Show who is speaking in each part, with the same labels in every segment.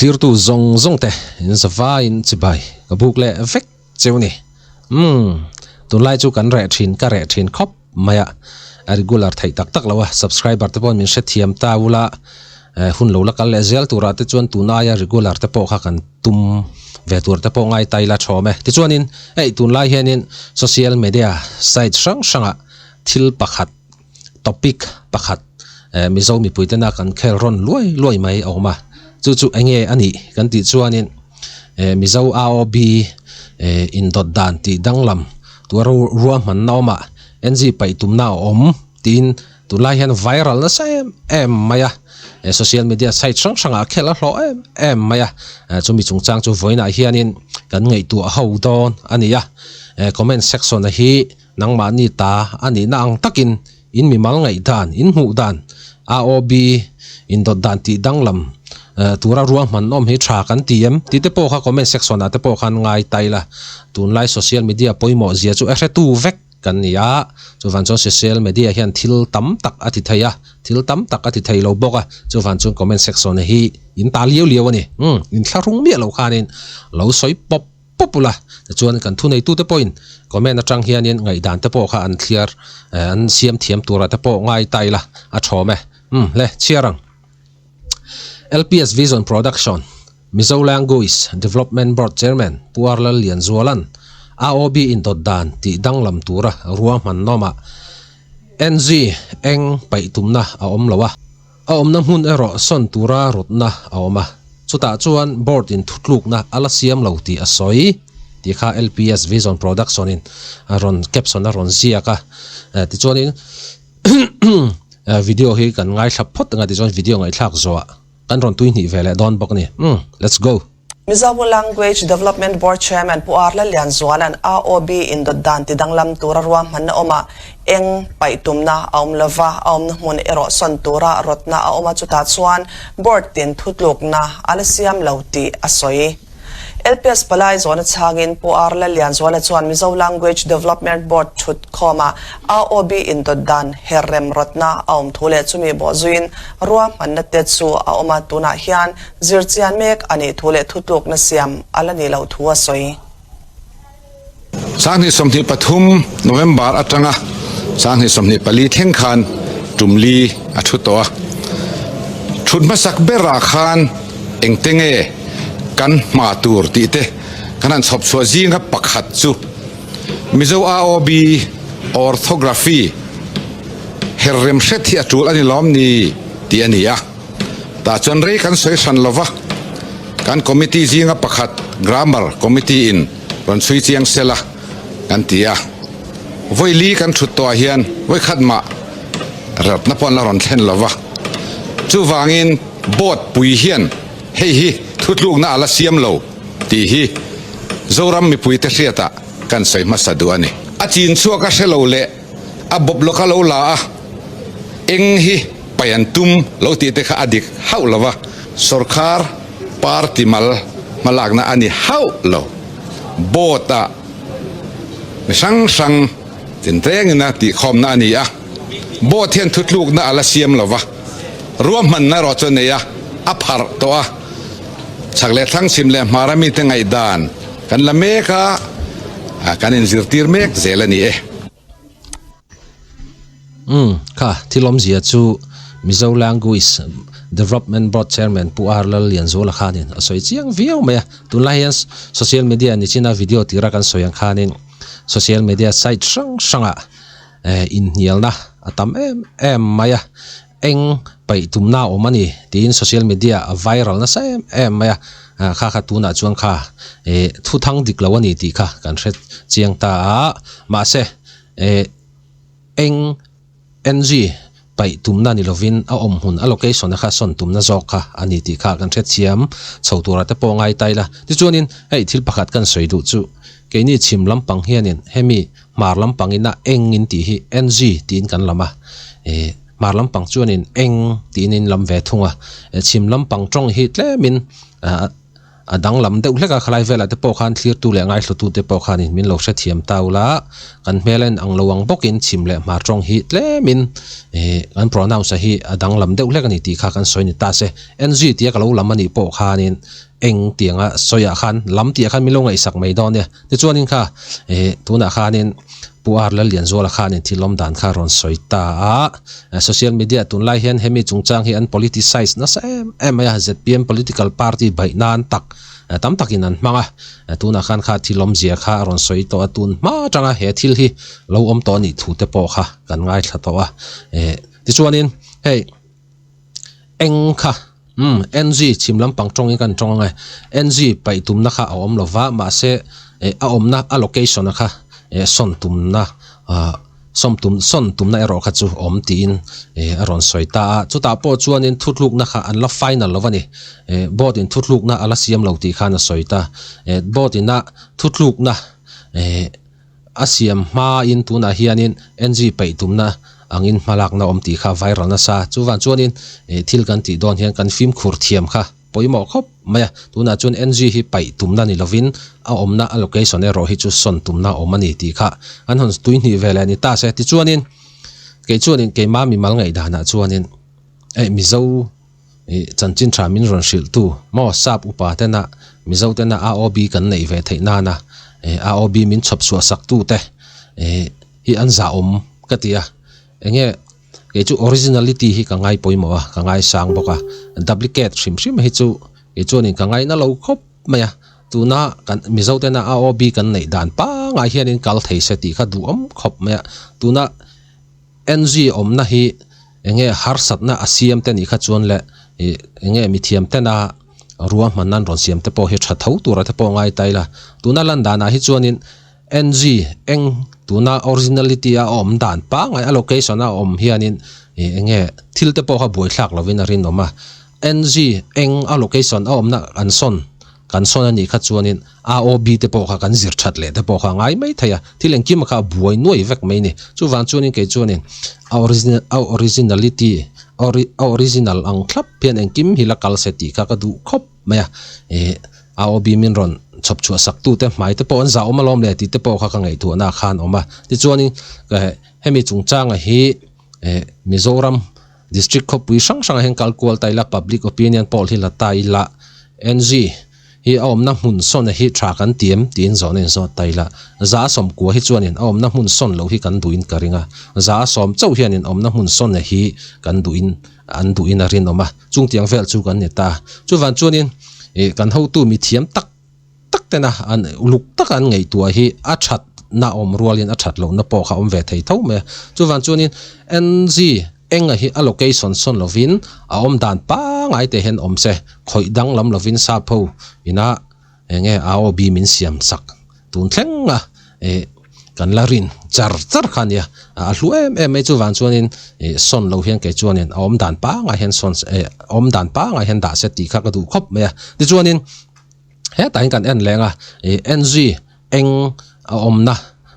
Speaker 1: clear tu zong te in zawa in chibai kabuk le vek chewni tun lai chu kan re thin khop maya regular thai tak lawa subscriber te pon min she thiam ta ula hun lo la kal le zel tura te chuan tuna ya regular te po kha kan tum ve tur te po ngai tai la thome ti chuanin tun lai hianin social media site sanga thil pakhat topic pakhat mizo mi puitena kan khel ron loi mai awma chu enge ani kan ti chuanin mizo aob in dot dan ti danglam tu ruam man nauma NG pai tumna om tin tulai hian viral na sem maya social media site sanga khela hlo maya chumi chungchang chu voina hianin kan ngei tu ho don ania comment section hi nangma ni ta ani nang takin in mi mal ngai dan in hu dan aob in dot dan ti danglam tura ruang man nom hi tha kan tiem ti te po kha comment section ate po khan ngai taila tun lai social media poimo zia chu tu vek kan ya chu van cho social media hian thil tam tak ati thaya thil tam tak ati thai lo boka chu van chu comment section hi in ta liu ani in tharung mi lo khanin lo soi popula chuan kan thu nei tu te point comment atang hianin ngai dan te po kha an clear an siam thiam tura te po ngai taila a thome le chiarang LPS Vision Production Mizo Language Development Board Chairman Puarlal Lian Zualan AOB in dot dan ti danglam tura ruang man noma NG eng pai tumna aom lawa aom nam hun ero son tura rotna aoma chuta chuan board in thutluk na alasiam lo ti asoi ti kha LPS Vision Production in ron caption ron ziaka ti chuanin video hi kan ngai thlap phot nga ti chuan video ngai thlak zoa kan ron tuin hi vele don bok ni let's go
Speaker 2: Mizo Language Development Board Chairman Puarlal Lian Zualan AOB in dot dan ti danglam tura ruam man na oma eng pai tumna aum lava aum mun ero son tura rotna auma chuta chuan board tin thutluk na alasiam lauti asoi LPS palai zona changin Puarlal Lian Zualan chuan Mizo Language Development Board thut khoma AOB in dot dan herrem rotna aum thule chumi bo zuin ruam man na te chu auma tuna hian zirchian mek ani thule thutluk na siam alani lo thua soi
Speaker 3: Sanghi somni pathum November atanga sanghi somni pali thengkhan tumli athutoa thutmasak bera khan engtenge kan matur ti te kanan sop so zinga pakhat chu Mizo AOB orthography herrem shethi atul ani lom ni ti ania ta chon re kan soi san lova kan committee zinga pakhat grammar committee in ron sui chiang sela kan tia voi li kan thut to hian voi khatma rap na pon la ron thlen lova chu wangin bot pui hian hei hi thutluk na ala siam lo ti hi zoram mi pui te hriata kan soi masadu ani achin chuaka shelo le a bob loka lo la a eng hi payantum lo ti te kha adik hau lawa sarkar party malagna ani hau lo bota sang tintreng na ti khom na ani a bo thian thutluk na ala siam lawa ruam man na ro chone ya a phar to a chagle thang simle marami te ngai dan kan la meka kan in zirtir mek zelani
Speaker 1: kha thilom zia chu Mizo Language Development Board Chairman Puarlal Lian Zualan khanin asoi chiang viau me tunlai social media ni china video tira kan soyang khanin social media site sanga in hialna atam maya eng pai tumna omani tin social media viral na sem maya kha tuna chuang kha thu thang dik lawani ti kha kan hret chiang ta ma se eng NG pai tumna ni lovin a om hun allocation kha son tumna zok kha ani ti kha kan hret chiam chhotura te po ngai taila ti chuanin thil pakhat kan soi du chu keini chim lampang hianin hemi mar lampang ina eng in ti hi NG tin kan lama mar lampang chuanin eng tin in lam ve thunga chim lampang tong hi tlemin adang lam deuh hleka khalai vela te pawh khan thlir tu le ngai hlu tu te pawh khan in min lo hre thiam taula kan hmelen ang lowang bokin chim le ma tong hi tlemin kan pronounce hi adang lam deuh hleka ni ti kha kan soini ta se NG ti ka lo lam ani pawh khanin eng tianga soya khan lam ti khan mi lo ngai sak mai don ne ti chuanin kha tuna khanin puar la lian zola khanin thilom dan kha ron soita social media tun lai hian hemi chungchang hi an politicize na sa ya ZPM political party bai nan tak tam takin an manga tuna khan kha thilom zia kha ron soito atun ma tanga he thil hi lo om to ni thu te po kha kan ngai thla to ti chuanin hey eng kha NG chimlam pangtong kan tong ngai NG pai tum na kha om lova ma se a om na allocation na kha son tum na son tum na ero kha chu om tin aron soita chuta po chuanin thutluk na kha an la final lovani board in thutluk na ala siam lo ti kha na soita board in na thutluk na asiam ma in tu na hianin NG pai tum na angin malak na om ti kha viral na sa chuwan chuanin thil kan ti don hian kan film khur thiam kha poimo khop maya tuna chun NG hi pai tumna ni lovin a omna allocation ero hi chu son tumna omani ti kha an hon tuin hi vela ni ta se ti chuanin ke ma mi mal ngai dana chuanin mizo chanchin tha min ron shil tu mo sap upa te na mizo te na AOB kan nei ve theina na AOB min chop su sak tu te hi an za om katia enge ke chu originality hi ka ngai poimo ka ngai sang boka duplicate shim hi chu e chuanin ka ngai na lo khop maya tuna kan mizo te na AOB kan nei dan pa ngai hianin kal thei se ti kha du om khop maya tuna NG om na hi enge har sat na asiam te ni kha chuan le enge mithiam te na ruwa manan ron siam te po hi tha thau tura te po ngai taila tuna landa na hi chuanin NG eng tuna originality a om dan pa ngai allocation a om hianin enge thil te po kha boi thlak lovin a rin oma NG eng allocation a om na an son kan son ani kha chuanin AOB te po kha kan zir that le te po kha ngai mai thaya thileng kim kha buai noi vek mai ni chuwan chuanin ke chuanin originality original ang thlap pian eng kim hila kal se ti kha ka du khop maya AOB min ron chop chu sak tu te mai te po an za om lom le ti te po kha ka ngai tu na khan oma ti chuanin hemi chungchang a hi Mizoram district khopui sang hen kalkual taila public opinion poll hi la taila NG hi om na mun son hi tra kan tiam tin zon en zo taila za som ko hi chuanin om na mun son lo hi kan duin karinga za som chau hianin om na mun son hi kan duin an duin a rin oma chung tiang vel chu kan neta chuwan chuanin kan ho tu mi thiam tak te na an uluk tak an ngei tua hi a that na om rualin a that lo na po kha om ve thei tho me chuwan chuanin NG enga hi allocation son lovin a om dan pa ngai te hen om se khoi dang lam lovin sa pho ina enge AOB min siam sak tun thlenga kan larin char khania a hluem me chuwan chuanin son lo hian ke chuanin om dan pa ngai hen son om dan pa ngai hen da se ti kha ka du khop me ti chuanin he ta kan en lenga NG eng om na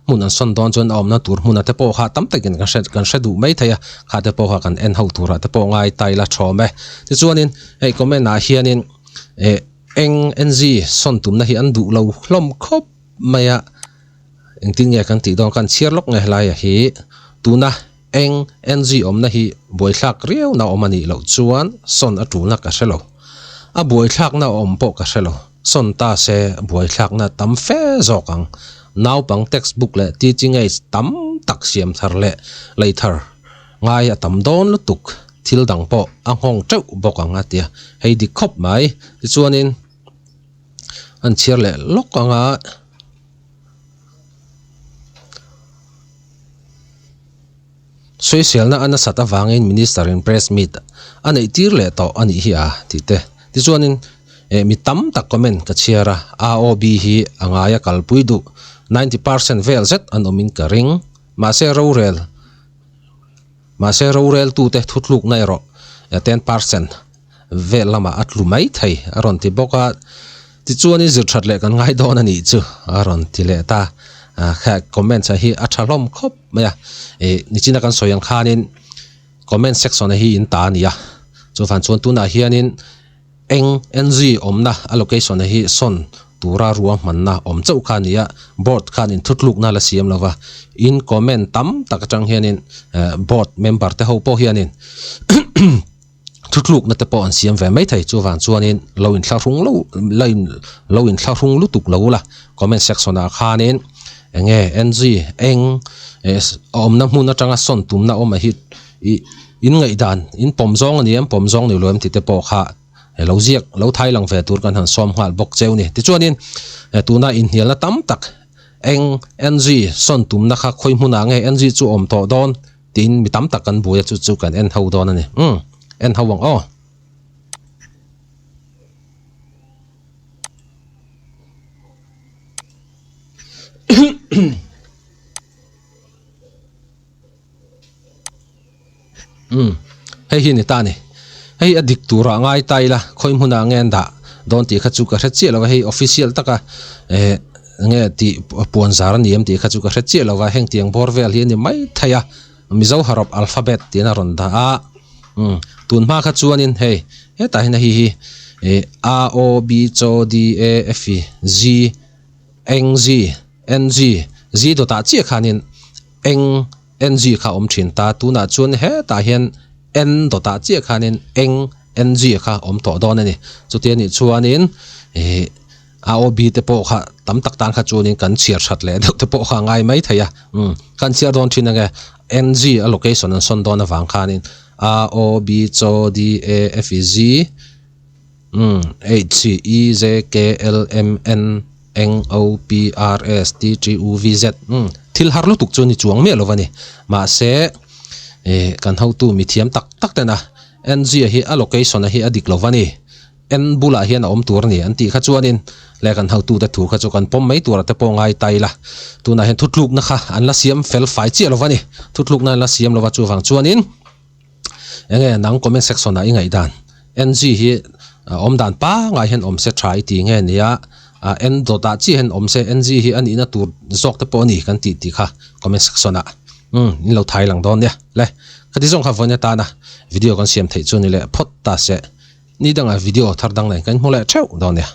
Speaker 1: mun an son don chon om na tur mun ate po kha tam takin kan shedu mai thaya kha te po kha kan en ho tura te po ngai taila thome ti chuanin ei comment na hianin eng NG son tum na hi an du lo hlom khop maya eng tin nge kan ti don kan chiar lok nge lai hi tuna eng NG om na hi boi thlak riau na omani lo chuan son a tu na ka shelo a boi thlak na om po ka shelo son ta se boi thlak na tam fe zokang now pang textbook le teaching aids tam tak siam thar le later ngai atam don lutuk thil dang po ang hong chau bokang atia hei di khop mai ti chuanin an chiar le lokanga social na ana sata wangin minister in press meet anei tir le to ani hi a ti te ti chuanin mi tam tak comment ka chiara AOB hi angaya kalpuidu 90% vel zet an omin ka ring ma se rorel tu te thutluk nai ro 10% vel lama atlu mai thai aron ti boka ti chuani zir that le kan ngai don ani chu aron ti le ta kha comment sa hi athalom khop maya ni china kan soyang khanin comment section hi in ta ania chu fan chon tu na hianin eng NG omna allocation hi son tura ruwa manna om chau khania board khan in thutluk na la siam lova in comment tam tak atang hianin board member te ho po hianin thutluk na te po an siam ve mai thai chu wan chuanin lo in thlahung lo in thlahung lutuk lo la comment section a khanin enge NG eng omna hmun atanga son tumna oma hi in ngai dan in pomzong aniam pomzong ni loem ti te po kha lo ziak lo thai lang ve tur kan han som hal bok cheu ni ti chuanin tuna in hial na tam tak eng NG son tum na kha khoi hmuna nge NG chu om to don tin mi tam tak kan buya chu kan en ho don ani en ho wang o hei hi ni ta ni hei adik tura ngai tai la khoi hmuna ngen da don ti kha chu ka hret che lo hei official taka nge ti puan zar niam ti kha chu ka hret che lo wa heng tiang borvel hi ni mai thaya mizo harop alphabet ti na ron da a tun ma kha chuanin hei he ta hina hi a o b cho d a f e z eng z n g z do ta che khanin eng ng kha om thin ta tuna chuan he ta hian n do ta che khanin eng ng kha om to don ani chutia ni chuanin aob te po kha tam tak tan kha chuanin kan chiar that le te po kha ngai mai thaya kan chiar don thin anga ng allocation an son don awang khanin aob cho d a f e z h e z k l m n n o p r s t g u v z thil har lu tuk chu ni chuang me lovani ma se kan ho tu mi thiam tak tak te na ng hi allocation hi adik lovani n bula hian om tur ni an ti kha chuanin le kan ho tu te thu kha chu kan pom mai tur te po ngai tai la tu na hen thutluk na kha an la siam fel fai chi lovani thutluk na la siam lova chu wang chuanin enge nang comment section na ingai dan ng hi om dan pa ngai hen om se try ti nge nia n do ta chi hen om se ng hi an ina tur zok te po ni kan ti kha comment section na in lo thai lang don nia le khati jong kha vonya ta na video kan siam thei chu ni le phot ta se ni danga video thar dang nei kan hmole theu don nia